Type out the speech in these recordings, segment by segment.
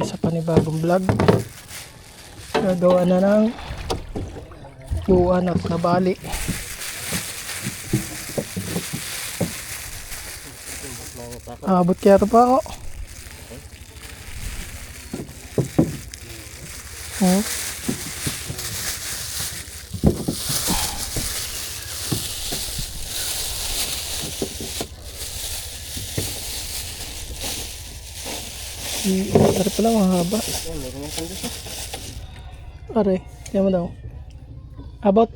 sa panibagong vlog. Gagawa na ng buwanap na bali. Abot kaya ito pa ako. Ari pala mahaba. Ari, tiyan mo daw. Abot.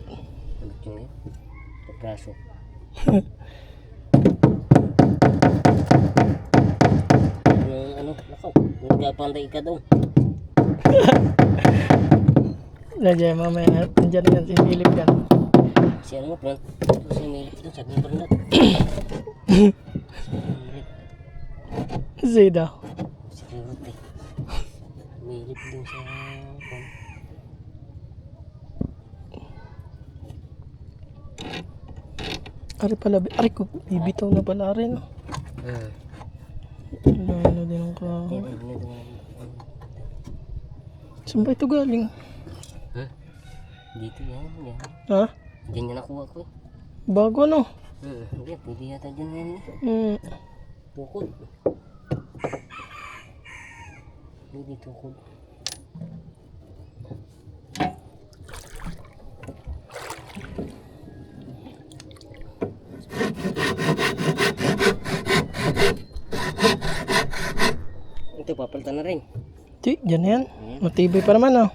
Pagkaso. Ano, nakaw. Nagpapantay ka daw. Nandiyan, mamaya. Nandiyan yan, sinilip yan. Si ano mo, Pran? Si Milip doon, sabi mo rin natin. Si daw. Si Kirote. Milip doon sa... Ari pala, ari ko, bibitaw na pala rin. Ano din ang kahoy. Saan ba ito galing? Dito yan, yan. Ha? Diyan yan nakuha ko eh. Bago ano? Hindi, pwede yata dyan yan eh. Tukod. Pwede tukod. Ito, papalitan na rin. Di, dyan yan. Matibay pa naman oh.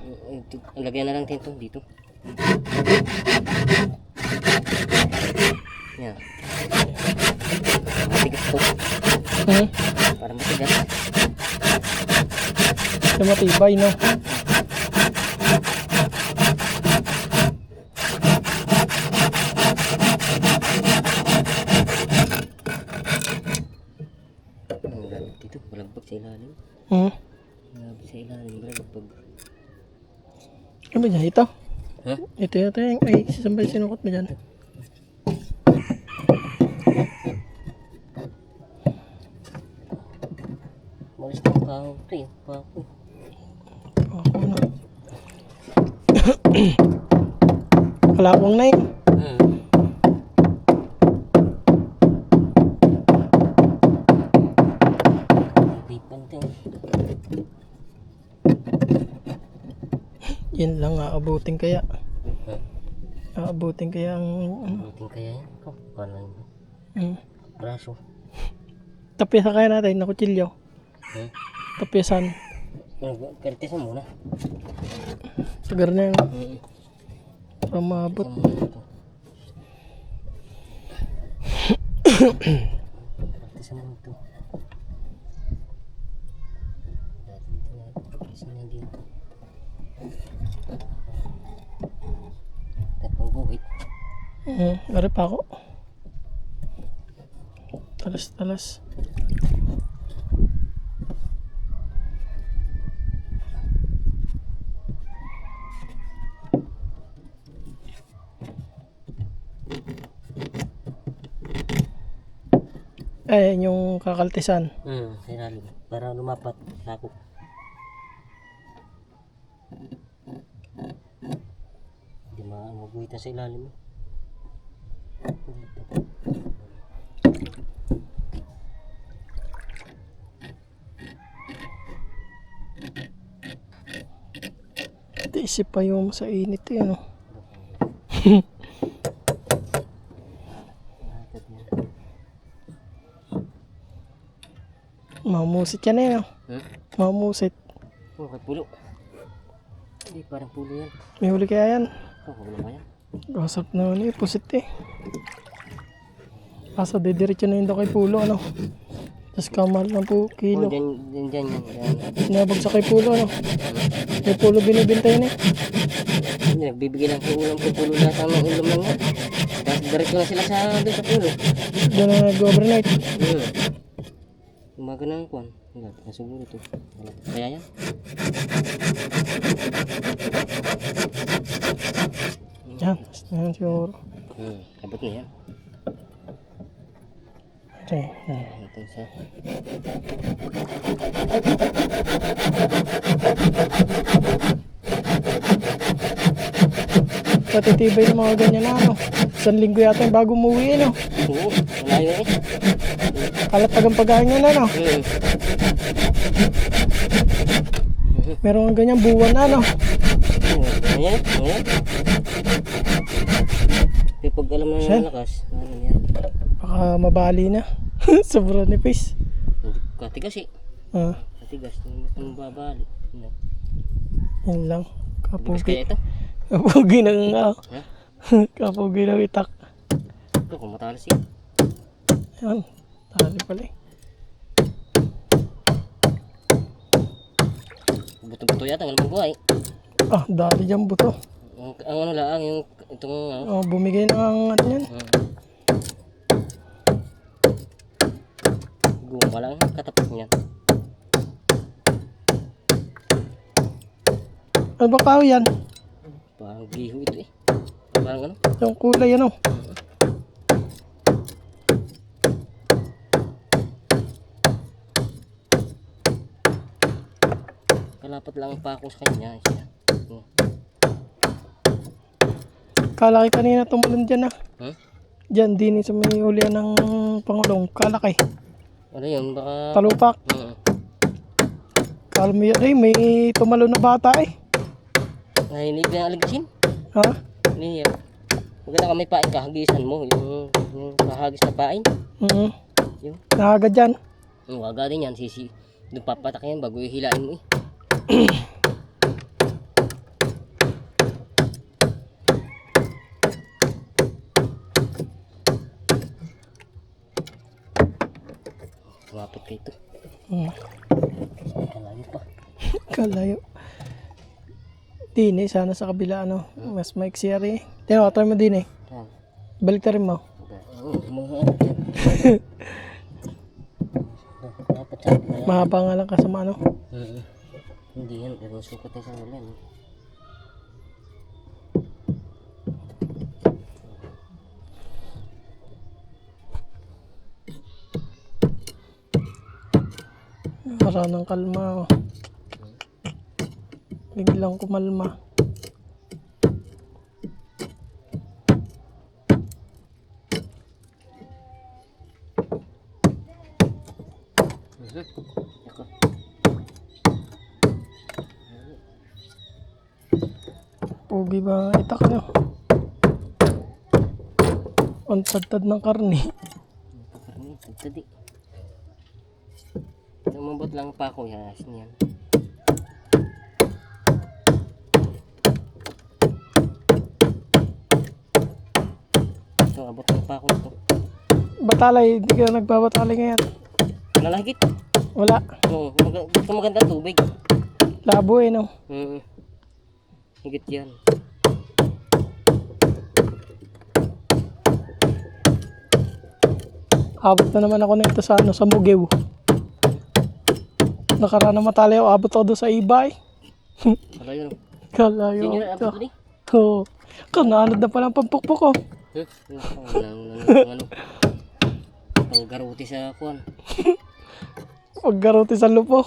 Lagyan na lang dito, dito. Yan. Matigas to. Para matigas. Ito matibay no. Dito, malagbag sa ilalim. Malagbag sa ilalim, malagbag. Ano ba dyan? Ito? Ha? Ito yata yung, ay, saan sinukot mo dyan? Malis na ang kahoy. Ito yung kahoy. Ako na. Kalawang na yun. Yan lang aabutin kaya. Aabutin kaya ang... Aabutin kaya yan. Oh, paano yun? Braso. Tapyasan kaya natin na kutsilyo. Tapyasan. Kartisan muna. Sagar na yan. Para maabot. Kartisan muna ito. Kartisan na dito. Tatang buhit. Ari pa ako. Talas. Ayan yung kakaltisan. Sa ilalim. Para lumapat. Sakop. Hindi maguhitan sa ilalim. Dito. Isip pa yung sa init eh, ano? Mamusit yan eh, no? Mamusit. Oh, kay pulo. Hindi, parang pulo yan. May huli kaya yan? Wala ba yan? Gasap na ano eh, pusit eh. Kaso didiretso na yun daw kay pulo, ano? Tapos kamahal ng kilo. Dyan. Sinabagsak kay pulo, ano? May pulo binibinta yun eh. Hindi, nagbibigay lang kay ulam kay pulo lahat ang ulam lang yan. Tapos diretso na sila doon sa pulo. Doon na nag-overnight. Umaga na ang kwan. Nasuguro ito. Kaya yan? Yan, yan siguro. Abot na yan. Okay. Ito sa... Patitibay ng mga ganyan na ano. Isang linggo yata yung bago umuwi no. Oo, malayo eh. Kalatagang pagkain yan ano. Hmm. Meron nga ganyan buwan na ano. Ayan, ayan. Pero pag alam mo Saan? ng lakas, ano yan? Baka mabali na. Sobrang nipis. Hindi katigas eh. Ah, Katigas, hindi mo babalik. yun lang. Katigas Kapugi. kaya ito? Kapugi ng Ha? kapugi ng itak. Ito, kung matalas eh. Yan. Tali pala eh. Buto-buto yata, walang buhay. Ah, dali dyan buto. Ang ano lang, yung itong ano. Oh, bumigay na ang ano yan. Guma lang, katapat niyan. Ano ba kahoy yan? Parang giho ito eh. Parang ano? Yung kulay ano. Kalapat lang ang pako sa kanya. Siya. Kalaki kanina tumalon dyan ah. Hmm? Dyan, din sa may ulian ng Pangulong. Kalaki. Ano yun? Baka... Talupak. Kala mo yan eh, may tumalon na bata eh. Nahinig na aligasin? Ha? Niya. Maganda ka may pain ka, hagisan mo. Yung kahagis na pain. Yung. Nakagad dyan. Waga din yan, sisi. Doon papatak yan bago ihilain mo eh. Kumapit ka ito. Kalayo pa. Kalayo. Din eh, sana sa kabila ano. Mas maiksi rin eh. Tinawatay mo din eh. Yan. Balik ta rin mo. Mga ano yan. Dapat sa Mahaba nga lang kasama ano. Hindi yan, pero sukat na sa ulan. Para ng kalma. Oh. Biglang kumalma. Ako. Pugi ba itak nyo? Ang tad ng karni. Karni, tadi. Lumabot lang pa ako yan. Yan. Ito, abot lang pa ako nito. Batalay, hindi ka nagbabatalay ngayon. Nalahigit. Wala. Oo, ito maganda tubig. Labo eh no. Higit yan. Abot na naman ako nito sa ano, sa Mugew. Nakaraan na matali ako, abot ako doon sa Ibay. Ano yun? Kalayo. Sino yung abot ni? Oo. Kananod na palang pampukpok ko. Ano? Panggaruti sa kuwan. Paggaruti sa lupo.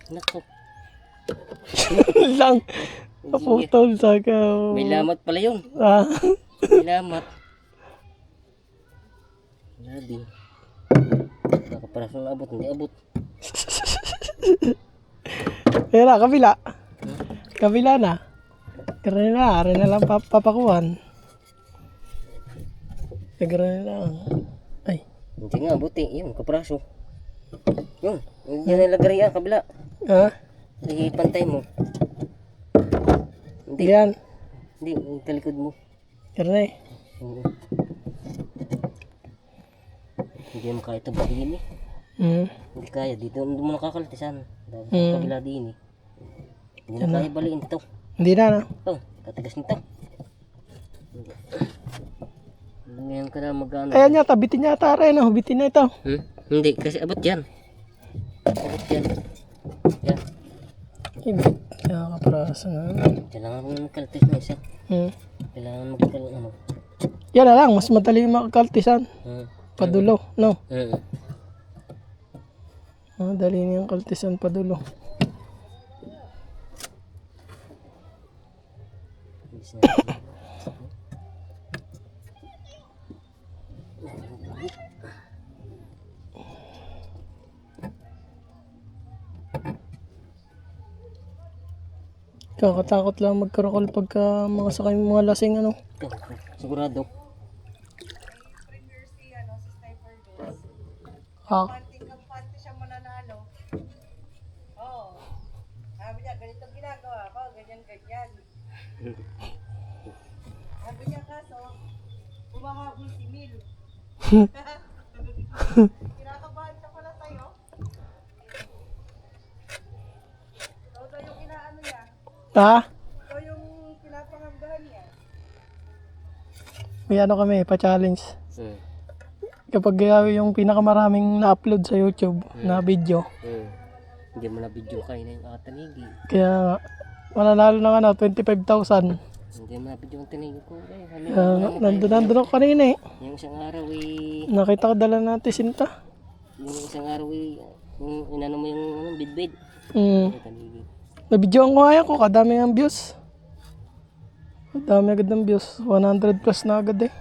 Nako. Lang. Kaputol sa ka. May lamat pala yun. Ah. May lamat. Grabe. Nakaparasong abot, hindi abot. Kaya na, kabila. Kabila na. Kaya na, rin na lang papakuhan. Kaya na lang. Ay. Hindi nga abot eh. Yun, kapraso. Yun. Yan ang lagari yan, kabila. Ha? Ipantay mo. Hindi. Yan. Hindi, yung talikod mo. Kaya na eh. Hindi mo kaya ito bahiin eh. Hindi kaya. Dito mo nakakalatisan. Kabila din eh. Hindi na kaya baliin ito. Hindi na na. Oh, katigas nito. Ngayon ka na mag-ano. Ayan yata, bitin yata rin. Oh. Bitin na ito. Hindi, kasi abot yan. Abot yan. Yan. Ibit. Kaya kaprasa nga. Kailangan mo magkaltis na isa. Kailangan magkaltis ano. Yan na lang, mas madali makakaltisan. Padulo, no? Dali niyang kaltisan pa dulo. Kakatakot lang magkarakol pagka mga sakay mga lasing ano. Sigurado. Ah, Kampante siya mananalo. Oo. Sabi niya, ganito ginagawa ko, ganyan. Sabi niya kaso, bumahabol si Mil. Kinakabahan siya pala sa'yo. Ikaw yung inaano niya. ha? Ikaw yung pinapanganggahan niya. May ano kami, pa-challenge. Hmm. Kapag yung pinakamaraming na-upload sa YouTube na video. Hmm. Hindi mo na video kayo na yung katanigi. Kaya nga, mananalo ng ano, 25,000. Hindi mo na video ang tanigi ko. Nandun ako kanina eh. Yung isang araw eh. Nakita ko dala natin sinta. Yung isang araw eh. Yung inano mo yung bid-bid. Tanigi. Nabidyoan ko nga yan ko, kadami ang views. Kadami agad ng views. 100 plus na agad eh.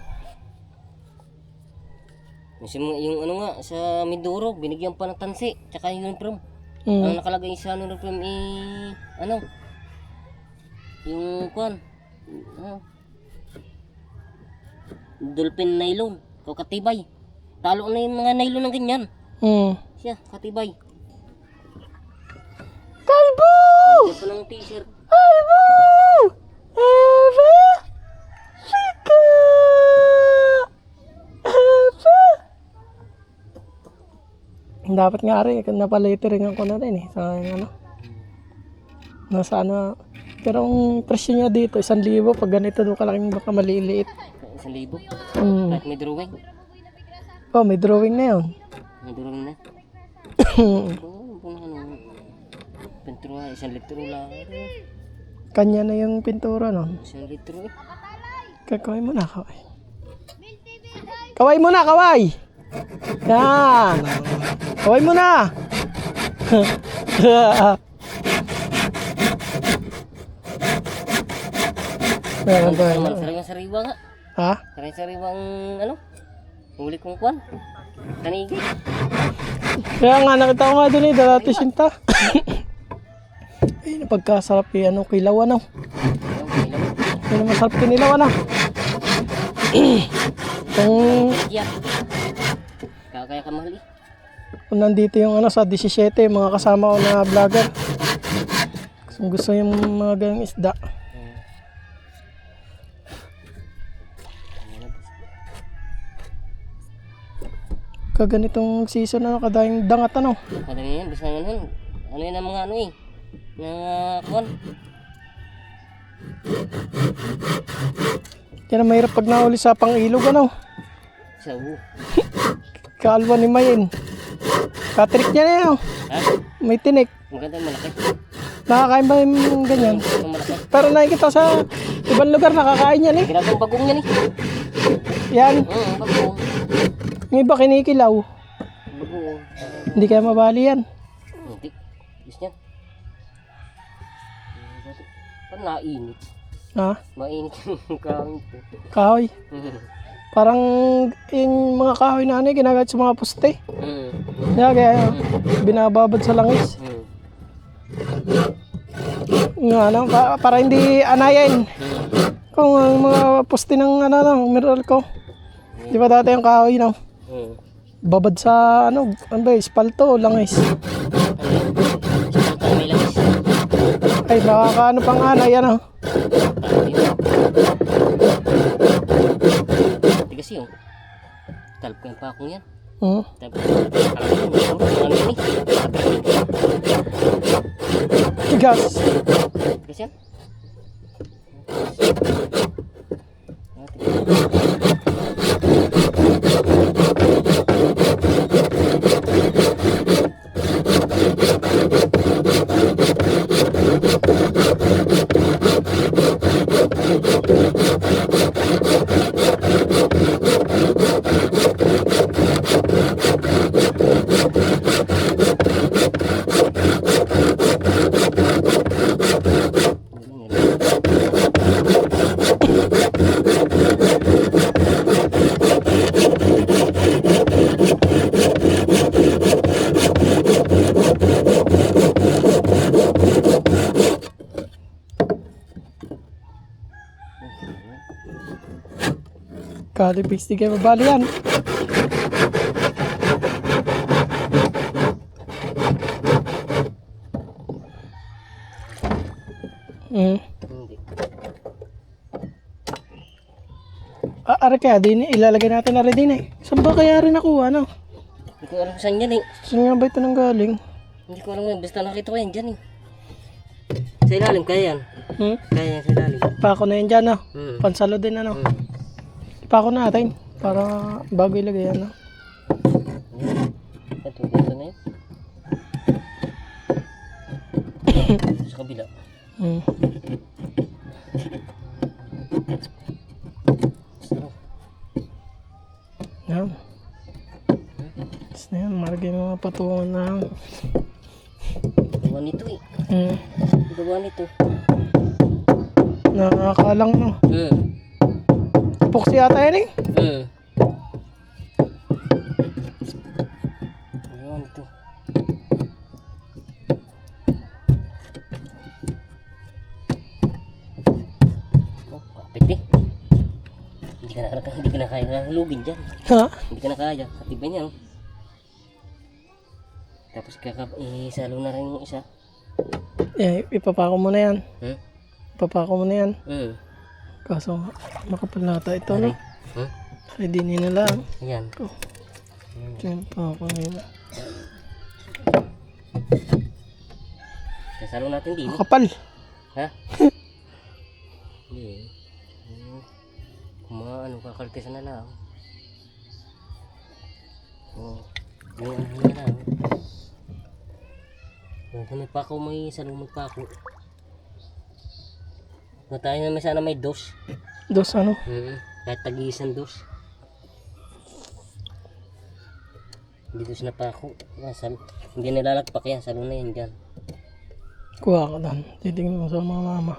Yung ano nga, sa Mindoro, binigyan pa ng tansi, tsaka yung uniform. Ang nakalagay sa uniform ano, yung kuwan, dolphin nylon, katibay. Talo na yung mga nylon ng ganyan. Siya, katibay. Kalbo! Ito ng t-shirt. Kalbo! Eva! Chica! Eva! Dapat nga rin, napalitering ako na rin eh. Sa ano. Nasa ano. Pero ang presyo niya dito, 1,000 pag ganito doon kalaking baka maliliit. 1,000. Mm. Kahit may drawing. Oh, may drawing na yun. May drawing na. Ano, pintura, 1 litro lang. Kanya na yung pintura nun. 1 litro eh. Kaway mo na, kaway. Kaway mo na, kaway! Yan! Kaway mo na! Sariwa nga. Ha? Sariwang ano? Huli kong kwan. Tanigi. Kaya nga, nakita ko nga dun eh, dati sinta. Ay, napagkasarap yung ano, kilaw ano. Yan ang masarap kinilaw ano. Kaya ka mahal eh. Kung nandito yung ano sa 17, mga kasama ko na vlogger. Kung gusto yung mga ganyang isda. Kaganitong season ano, kadayang dangat ano. Kada yan, basta ganun. Ano yun ang mga ano eh. Mga kwan. Yan ang mahirap pag nahuli sa pang-ilog ano. Sa Kaalwa ni Mayin. Katrik niya na yun. Ha? May tinik. Maganda malaki. Nakakain ba yung ganyan? Ang malaki. Pero nakikita sa ibang lugar nakakain yan eh. Ginagawang bagong yan eh. Yan. Bagong. Yung iba kinikilaw. Bagong. Hindi kaya mabali yan. Hindi. Is yan. Parang nainit. Ha? Mainit yung kawin ko. Kahoy. Parang yung mga kahoy na ano ginagamit sa mga poste. Kaya binababad sa langis. Nga ano, para hindi anayin. Kung ang mga poste ng ano, mineral ko. Di ba dati yung kahoy no? Babad sa ano ba, espalto o langis. May langis. Ay, nakakaano pang anay ano. Tigas yun. Talp ko yung pakong yan. Tapos, Tigas. tigas yan. Kalipix, di kayo mabali yan. Hindi. Ara kaya din, ilalagay natin na rin din eh. Saan ba kaya rin nakuha, ano? Hindi ko alam kung saan yan eh. Saan nga ba ito nang galing? Hindi ko alam yan. Basta nakita ko yan dyan eh. Sa ilalim, kaya yan. Kaya yan sa ilalim. Pako na yan dyan, no? Hmm. Pansalo din, ano? Hmm. Pako natin, para bago ilagay, ano? Ito na yun. Sa kabila. Hmm. Sarap. Yan. Tapos na yan, maragay mga patungan na. Gawa nito eh. Gawa nito. Nakakalang, no? Hmm. Epoxy yata yan eh. Gawa nito. Oh, kapit eh. Hindi ka na kaya hulugin dyan. Ha? Hindi ka na kaya. Katibay niya. Oh. Tapos isalo na rin yung isa. Ipapako mo na yan. Hmm? Ipapako mo na yan. Hmm. Kaso, makapal nata ito, no? Hmm? Ready nila lang. Ayan. Diyan pa ako ngayon. Sasalo natin din. Makapal. Ha? Hindi. Kumaano, kakalkisa na lang. Oh. Ganyan na lang. Kung may pako, may salumot pako. Na tayo naman sana may dos. Dos ano? Kahit tag-iisang dos. Hindi dos na pako. Hindi nilalagpak yan. Salo na yan dyan. Kuha ka doon. Titignan mo sa mga mama.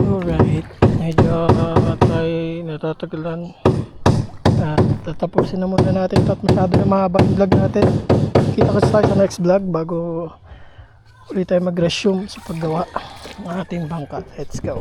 Alright. Medyo tayo natatagalan. Tatapusin na muna natin ito at masyado na mahaba yung vlog natin. Kita kasi tayo sa next vlog bago ulit tayo mag-resume sa paggawa ng ating bangka. Let's go.